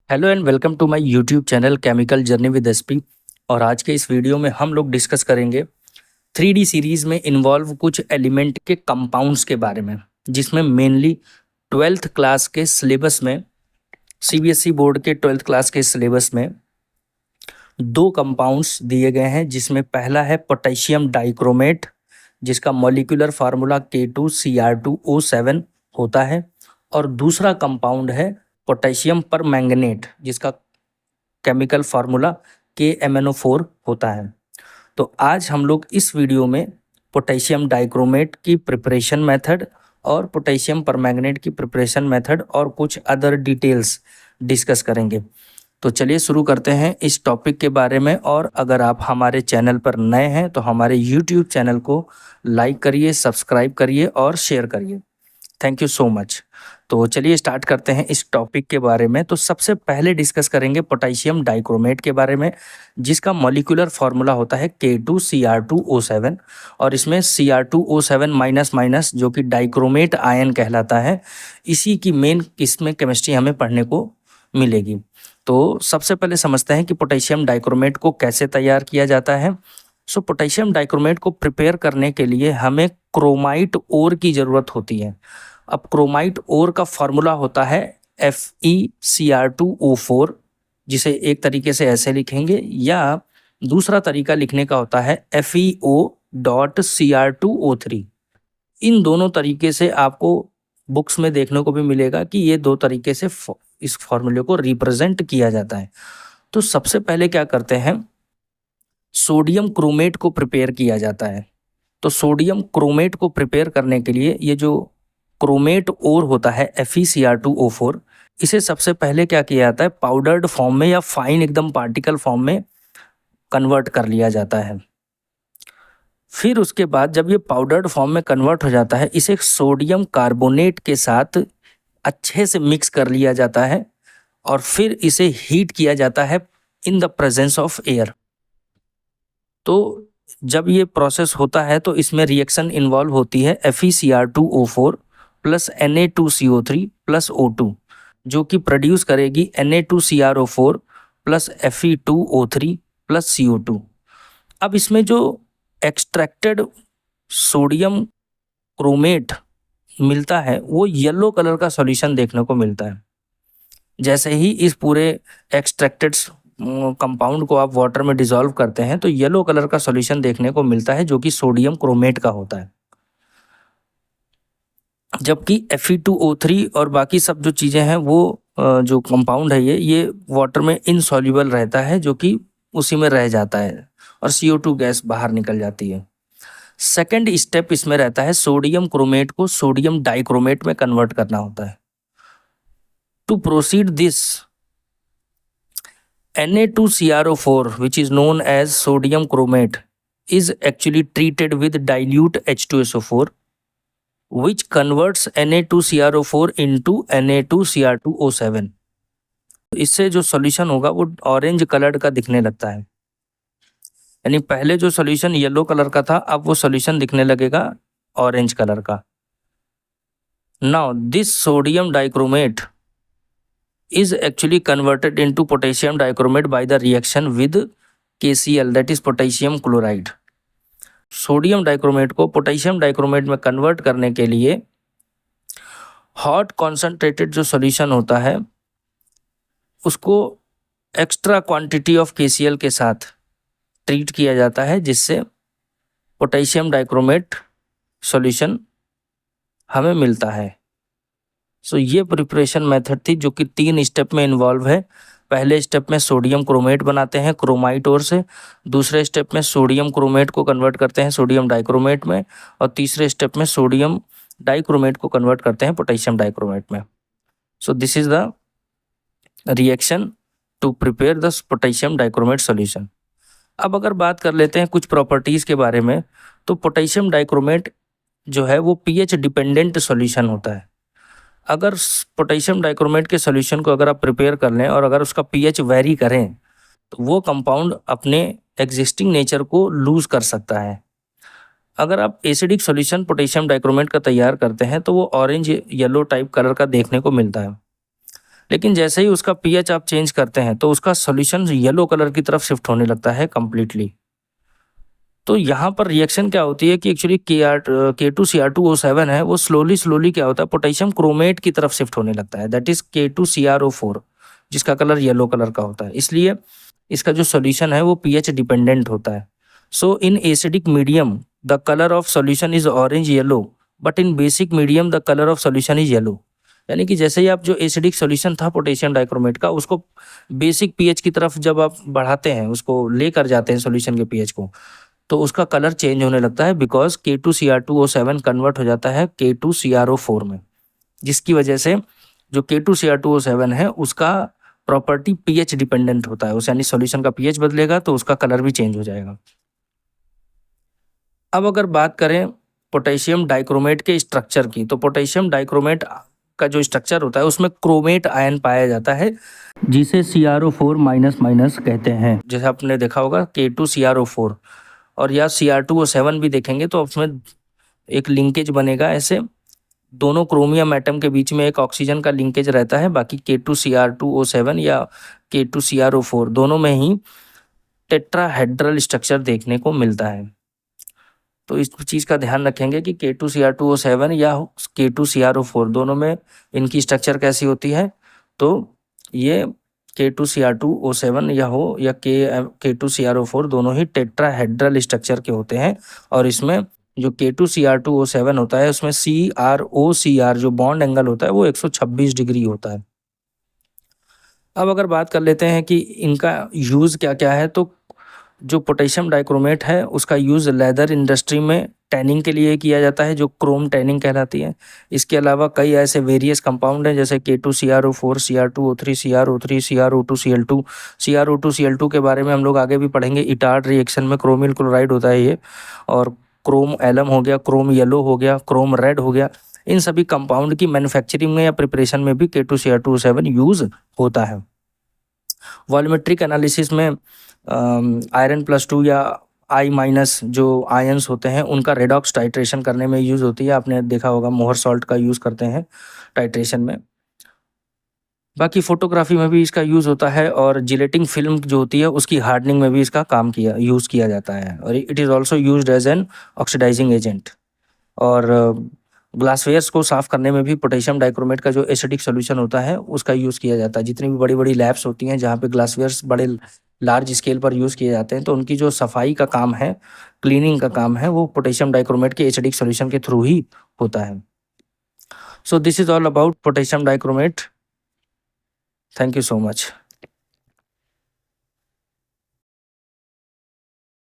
Hello and welcome to my YouTube channel chemical journey with SP. और आज के इस वीडियो में हम लोग डिस्कस करेंगे 3D सीरीज में इन्वॉल्व कुछ एलिमेंट के कंपाउंड्स के बारे में, जिसमें मेनली 12th क्लास के सिलेबस में, सीबीएसई बोर्ड के 12th क्लास के सिलेबस में दो कंपाउंड्स दिए गए हैं। जिसमें पहला है पोटेशियम डाइक्रोमेट, जिसका मॉलिक्यूलर फार्मूला K2Cr2O7 होता है, और दूसरा कंपाउंड है पोटेशियम परमैंगनेट, जिसका केमिकल फार्मूला KMnO4 होता है। तो आज हम लोग इस वीडियो में पोटेशियम डाइक्रोमेट की प्रिपरेशन मेथड और पोटेशियम परमैंगनेट की प्रिपरेशन मेथड और कुछ अदर डिटेल्स डिस्कस करेंगे। तो चलिए शुरू करते हैं इस टॉपिक के बारे में। और अगर आप हमारे चैनल पर नए हैं तो हमारे यूट्यूब चैनल को लाइक करिए, सब्सक्राइब करिए और शेयर करिए। Thank you so much. तो चलिए स्टार्ट करते हैं इस टॉपिक के बारे में। तो सबसे पहले डिस्कस करेंगे पोटेशियम डाइक्रोमेट के बारे में, जिसका मॉलिक्यूलर फार्मूला होता है K2Cr2O7। और इसमें Cr2O7 माइनस माइनस जो कि डाइक्रोमेट आयन कहलाता है, इसी की मेन इसमें केमिस्ट्री हमें पढ़ने को मिलेगी। तो सबसे पहले समझते हैं कि पोटेशियम डाइक्रोमेट को कैसे तैयार किया जाता है। सो पोटेशियम डाइक्रोमेट को प्रिपेयर करने के लिए हमें क्रोमाइट ओर की ज़रूरत होती है। अब क्रोमाइट ओर का फॉर्मूला होता है FeCr2O4, जिसे एक तरीके से ऐसे लिखेंगे, या दूसरा तरीका लिखने का होता है FeO.Cr2O3। इन दोनों तरीके से आपको बुक्स में देखने को भी मिलेगा कि ये दो तरीके से इस फॉर्मूले को रिप्रेजेंट किया जाता है। तो सबसे पहले क्या करते हैं, सोडियम क्रोमेट को प्रिपेयर किया जाता है। तो सोडियम क्रोमेट को प्रिपेयर करने के लिए ये जो क्रोमेट ओर होता है FeCr2O4, इसे सबसे पहले क्या किया जाता है, पाउडर्ड फॉर्म में या फाइन एकदम पार्टिकल फॉर्म में कन्वर्ट कर लिया जाता है। फिर उसके बाद जब ये पाउडर्ड फॉर्म में कन्वर्ट हो जाता है, इसे सोडियम कार्बोनेट के साथ अच्छे से मिक्स कर लिया जाता है और फिर इसे हीट किया जाता है in the presence of air. तो जब ये प्रोसेस होता है तो इसमें रिएक्शन इन्वॉल्व होती है FeCr2O4 plus Na2CO3 plus O2, जो कि प्रोड्यूस करेगी Na2CrO4 plus Fe2O3 plus CO2। अब इसमें जो एक्सट्रैक्टेड सोडियम क्रोमेट मिलता है वो येलो कलर का सॉल्यूशन देखने को मिलता है। जैसे ही इस पूरे एक्सट्रैक्टेड कंपाउंड को आप वाटर में डिसॉल्व करते हैं तो येलो कलर का सॉल्यूशन देखने को मिलता है, जो कि सोडियम क्रोमेट का होता है। जबकि Fe2O3 और बाकी सब जो चीज़ें हैं वो जो कंपाउंड है ये वाटर में इनसॉल्युबल रहता है, जो कि उसी में रह जाता है और CO2 गैस बाहर निकल जाती है। सेकेंड स्टेप इसमें रहता है सोडियम क्रोमेट को सोडियम डाइक्रोमेट में कन्वर्ट करना होता है। To proceed this, Na2CrO4 which is known as sodium chromate is actually treated with dilute H2SO4 which converts Na2CrO4 into Na2Cr2O7। इससे जो सॉल्यूशन होगा वो ऑरेंज कलर का दिखने लगता है। यानी पहले जो सॉल्यूशन येलो कलर का था, अब वो सॉल्यूशन दिखने लगेगा ऑरेंज कलर का। Now this sodium dichromate is actually converted into potassium dichromate by the reaction with KCl, that is potassium chloride। Sodium dichromate को पोटेशियम डाइक्रोमेट में कन्वर्ट करने के लिए हॉट कॉन्सेंट्रेटेड जो सॉल्यूशन होता है उसको एक्स्ट्रा क्वांटिटी ऑफ KCl के साथ ट्रीट किया जाता है, जिससे पोटेशियम डाइक्रोमेट सॉल्यूशन हमें मिलता है। सो ये प्रिपरेशन मेथड थी जो कि 3 स्टेप में इन्वॉल्व है। पहले स्टेप में सोडियम क्रोमेट बनाते हैं क्रोमाइट ओर से, दूसरे स्टेप में सोडियम क्रोमेट को कन्वर्ट करते हैं सोडियम डाइक्रोमेट में, और तीसरे स्टेप में सोडियम डाइक्रोमेट को कन्वर्ट करते हैं पोटेशियम डाइक्रोमेट में। So this is the reaction to prepare the potassium dichromate solution. अब अगर बात कर लेते हैं कुछ प्रॉपर्टीज़ के बारे में, तो पोटेशियम डाइक्रोमेट जो है वो pH डिपेंडेंट सॉल्यूशन होता है। अगर पोटेशियम डाइक्रोमेट के सॉल्यूशन को अगर आप प्रिपेयर कर लें और अगर उसका pH वेरी करें तो वो कंपाउंड अपने एग्जिस्टिंग नेचर को लूज कर सकता है। अगर आप एसिडिक सॉल्यूशन पोटेशियम डाइक्रोमेट का तैयार करते हैं तो वो ऑरेंज येलो टाइप कलर का देखने को मिलता है। लेकिन जैसे ही उसका पीएच आप चेंज करते हैं तो उसका सॉल्यूशन येलो कलर की तरफ शिफ्ट होने लगता है कंप्लीटली। तो यहाँ पर रिएक्शन क्या होती है कि एक्चुअली K2Cr2O7 है, वो स्लोली क्या होता है, पोटेशियम क्रोमेट की तरफ शिफ्ट होने लगता है, दैट इज K2CrO4, जिसका कलर येलो कलर का होता है। इसलिए इसका जो सॉल्यूशन है वो पीएच डिपेंडेंट होता है। So in acidic medium the colour of solution is orange yellow, but in basic medium the colour of solution is yellow. यानी कि जैसे ही आप जो एसिडिक सॉल्यूशन था पोटेशियम डाइक्रोमेट का, उसको बेसिक पीएच की तरफ जब आप बढ़ाते हैं, उसको लेकर जाते हैं सॉल्यूशन के पीएच को, तो उसका कलर चेंज होने लगता है, बिकॉज K2Cr2O7 कन्वर्ट हो जाता है K2CrO4 में, जिसकी वजह से जो K2Cr2O7 है उसका प्रॉपर्टी पीएच डिपेंडेंट होता है, उस यानी सॉल्यूशन का पीएच बदलेगा तो उसका कलर भी चेंज हो जाएगा। अब अगर बात करें पोटेशियम डाइक्रोमेट के स्ट्रक्चर की, तो पोटेशियम डाइक्रोमेट का जो स्ट्रक्चर होता है उसमें क्रोमेट आयन पाया जाता है, जिसे CrO4 माइनस माइनस कहते हैं। जैसे आपने देखा होगा K2CrO4 और या Cr2O7 भी देखेंगे तो उसमें एक लिंकेज बनेगा, ऐसे दोनों क्रोमियम एटम के बीच में एक ऑक्सीजन का लिंकेज रहता है। बाकी K2Cr2O7 या K2CrO4 दोनों में ही टेट्राहेड्रल स्ट्रक्चर देखने को मिलता है। तो इस चीज़ का ध्यान रखेंगे कि K2Cr2O7 या K2CrO4 दोनों में इनकी स्ट्रक्चर कैसी होती है। तो ये K2Cr2O7 या K2CrO4 दोनों ही टेट्राहेड्रल स्ट्रक्चर के होते हैं, और इसमें जो K2Cr2O7 होता है उसमें CrOCr जो बॉन्ड एंगल होता है वो 126 डिग्री होता है। अब अगर बात कर लेते हैं कि इनका यूज़ क्या क्या है, तो जो पोटेशियम डाइक्रोमेट है उसका यूज़ लेदर इंडस्ट्री में टैनिंग के लिए किया जाता है, जो क्रोम टैनिंग कहलाती है। इसके अलावा कई ऐसे वेरियस कंपाउंड हैं जैसे K2CrO4, Cr2O3, CrO3, CrO2Cl2। CrO2Cl2 के बारे में हम लोग आगे भी पढ़ेंगे। इटार्ड रिएक्शन में क्रोमिल क्लोराइड होता है ये, और क्रोम एलम हो गया, क्रोम येलो हो गया, क्रोम रेड हो गया। इन सभी कंपाउंड की मैन्युफैक्चरिंग में या प्रिपरेशन में भी K2Cr2O7 यूज़ होता है। वॉल्यूमेट्रिक एनालिसिस में Iron+2 या I- जो आयंस होते हैं उनका रेडॉक्स टाइट्रेशन करने में यूज़ होती है। आपने देखा होगा मोहर सॉल्ट का यूज़ करते हैं टाइट्रेशन में। बाकी फोटोग्राफी में भी इसका यूज़ होता है, और जिलेटिंग फिल्म जो होती है उसकी हार्डनिंग में भी इसका यूज़ किया जाता है, और it is also used as an oxidising agent. और ग्लासवेयर्स को साफ करने में भी पोटेशियम डाइक्रोमेट का जो एसिडिक सॉल्यूशन होता है उसका यूज़ किया जाता है। जितनी भी बड़ी बड़ी लैब्स होती हैं जहाँ पे ग्लासवेयर्स बड़े लार्ज स्केल पर यूज़ किए जाते हैं, तो उनकी जो सफाई का काम है, क्लीनिंग का काम है, वो पोटेशियम डाइक्रोमेट के एसिडिक सॉल्यूशन के थ्रू ही होता है। सो this is all about potassium dichromate. Thank you so much.